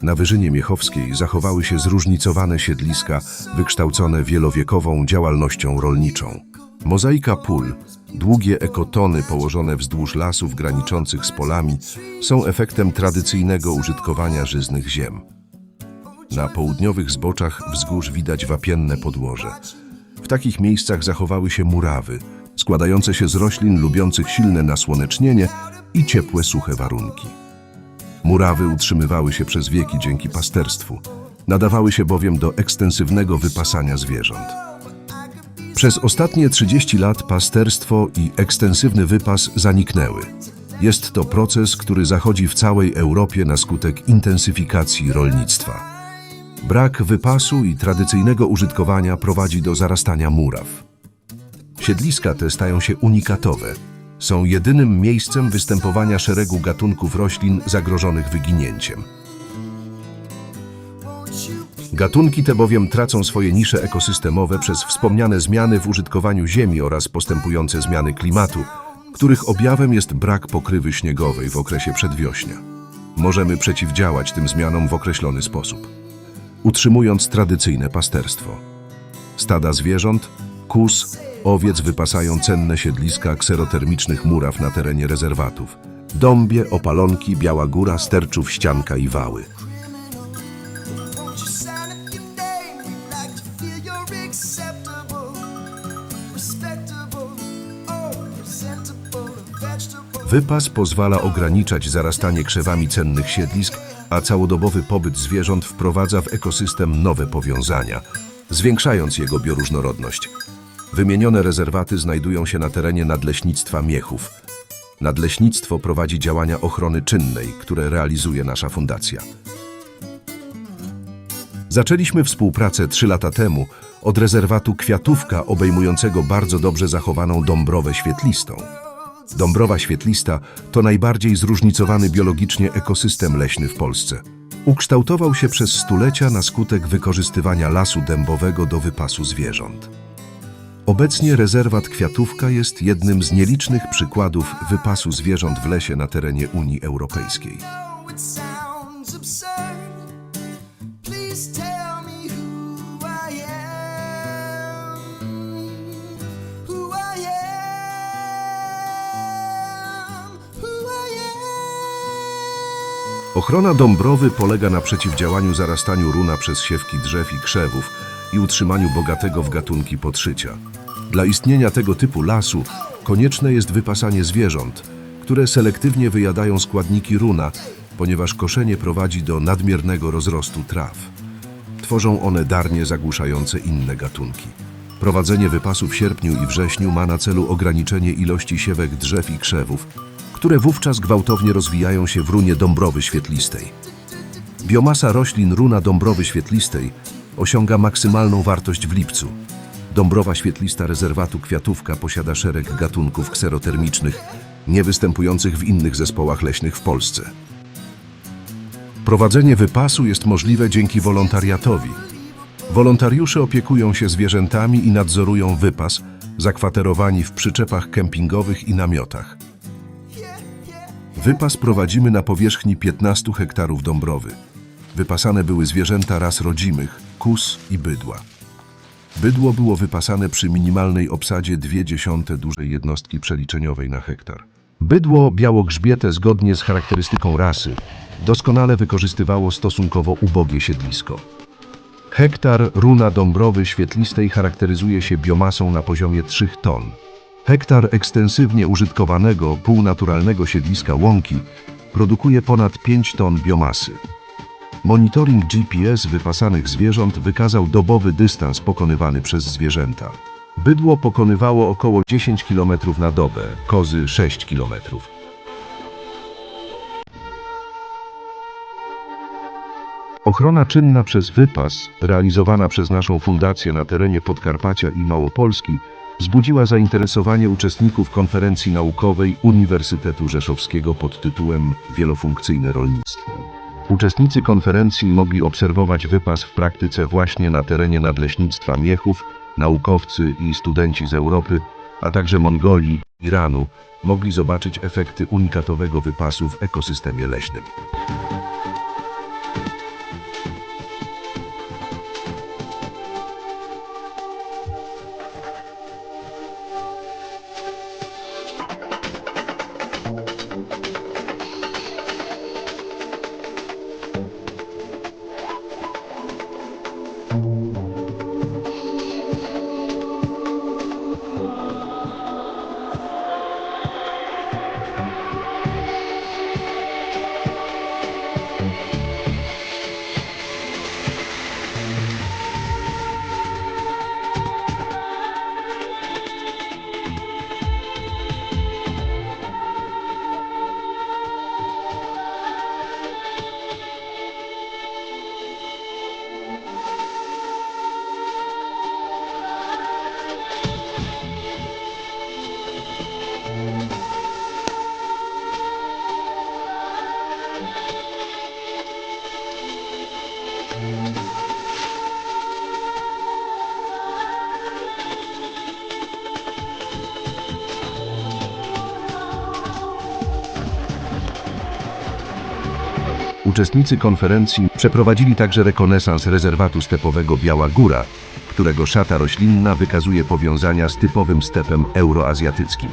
Na Wyżynie Miechowskiej zachowały się zróżnicowane siedliska wykształcone wielowiekową działalnością rolniczą. Mozaika pól, długie ekotony położone wzdłuż lasów graniczących z polami są efektem tradycyjnego użytkowania żyznych ziem. Na południowych zboczach wzgórz widać wapienne podłoże. W takich miejscach zachowały się murawy, składające się z roślin lubiących silne nasłonecznienie i ciepłe, suche warunki. Murawy utrzymywały się przez wieki dzięki pasterstwu. Nadawały się bowiem do ekstensywnego wypasania zwierząt. Przez ostatnie 30 lat pasterstwo i ekstensywny wypas zaniknęły. Jest to proces, który zachodzi w całej Europie na skutek intensyfikacji rolnictwa. Brak wypasu i tradycyjnego użytkowania prowadzi do zarastania muraw. Siedliska te stają się unikatowe. Są jedynym miejscem występowania szeregu gatunków roślin zagrożonych wyginięciem. Gatunki te bowiem tracą swoje nisze ekosystemowe przez wspomniane zmiany w użytkowaniu ziemi oraz postępujące zmiany klimatu, których objawem jest brak pokrywy śniegowej w okresie przedwiośnia. Możemy przeciwdziałać tym zmianom w określony sposób, utrzymując tradycyjne pasterstwo. Stada zwierząt, kóz, owiec wypasają cenne siedliska kserotermicznych muraw na terenie rezerwatów. Dąbie, Opalonki, Biała Góra, Sterczów, Ścianka i Wały. Wypas pozwala ograniczać zarastanie krzewami cennych siedlisk, a całodobowy pobyt zwierząt wprowadza w ekosystem nowe powiązania, zwiększając jego bioróżnorodność. Wymienione rezerwaty znajdują się na terenie Nadleśnictwa Miechów. Nadleśnictwo prowadzi działania ochrony czynnej, które realizuje nasza fundacja. Zaczęliśmy współpracę 3 lata temu od rezerwatu Kwiatówka obejmującego bardzo dobrze zachowaną Dąbrowę Świetlistą. Dąbrowa Świetlista to najbardziej zróżnicowany biologicznie ekosystem leśny w Polsce. Ukształtował się przez stulecia na skutek wykorzystywania lasu dębowego do wypasu zwierząt. Obecnie rezerwat Kwiatówka jest jednym z nielicznych przykładów wypasu zwierząt w lesie na terenie Unii Europejskiej. Ochrona Dąbrowy polega na przeciwdziałaniu zarastaniu runa przez siewki drzew i krzewów i utrzymaniu bogatego w gatunki podszycia. Dla istnienia tego typu lasu konieczne jest wypasanie zwierząt, które selektywnie wyjadają składniki runa, ponieważ koszenie prowadzi do nadmiernego rozrostu traw. Tworzą one darnie zagłuszające inne gatunki. Prowadzenie wypasu w sierpniu i wrześniu ma na celu ograniczenie ilości siewek drzew i krzewów, które wówczas gwałtownie rozwijają się w runie Dąbrowy Świetlistej. Biomasa roślin runa Dąbrowy Świetlistej osiąga maksymalną wartość w lipcu. Dąbrowa Świetlista rezerwatu Kwiatówka posiada szereg gatunków kserotermicznych, niewystępujących w innych zespołach leśnych w Polsce. Prowadzenie wypasu jest możliwe dzięki wolontariatowi. Wolontariusze opiekują się zwierzętami i nadzorują wypas, zakwaterowani w przyczepach kempingowych i namiotach. Wypas prowadzimy na powierzchni 15 hektarów Dąbrowy. Wypasane były zwierzęta ras rodzimych, kóz i bydła. Bydło było wypasane przy minimalnej obsadzie 0,2 dużej jednostki przeliczeniowej na hektar. Bydło białogrzbiete zgodnie z charakterystyką rasy doskonale wykorzystywało stosunkowo ubogie siedlisko. Hektar runa Dąbrowy Świetlistej charakteryzuje się biomasą na poziomie 3 ton. Hektar ekstensywnie użytkowanego, półnaturalnego siedliska łąki produkuje ponad 5 ton biomasy. Monitoring GPS wypasanych zwierząt wykazał dobowy dystans pokonywany przez zwierzęta. Bydło pokonywało około 10 km na dobę, kozy 6 km. Ochrona czynna przez wypas, realizowana przez naszą fundację na terenie Podkarpacia i Małopolski, wzbudziła zainteresowanie uczestników konferencji naukowej Uniwersytetu Rzeszowskiego pod tytułem Wielofunkcyjne rolnictwo. Uczestnicy konferencji mogli obserwować wypas w praktyce właśnie na terenie Nadleśnictwa Miechów. Naukowcy i studenci z Europy, a także Mongolii, Iranu mogli zobaczyć efekty unikatowego wypasu w ekosystemie leśnym. Uczestnicy konferencji przeprowadzili także rekonesans rezerwatu stepowego Biała Góra, którego szata roślinna wykazuje powiązania z typowym stepem euroazjatyckim.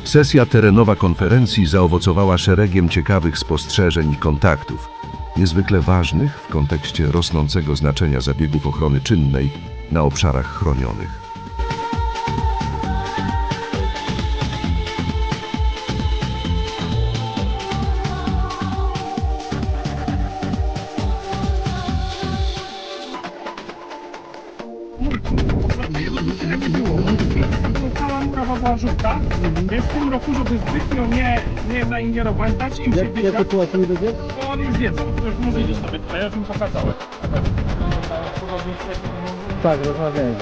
Sesja terenowa konferencji zaowocowała szeregiem ciekawych spostrzeżeń i kontaktów, niezwykle ważnych w kontekście rosnącego znaczenia zabiegów ochrony czynnej na obszarach chronionych. Cała murawa była żółta, więc w tym roku, żeby zbytnio nie zaingerować, dać im się Jak sytuacja nie będzie? bo oni już wiedzą, to już mówili sobie, a ja już im pokazałem. Tak, rozmawiałem.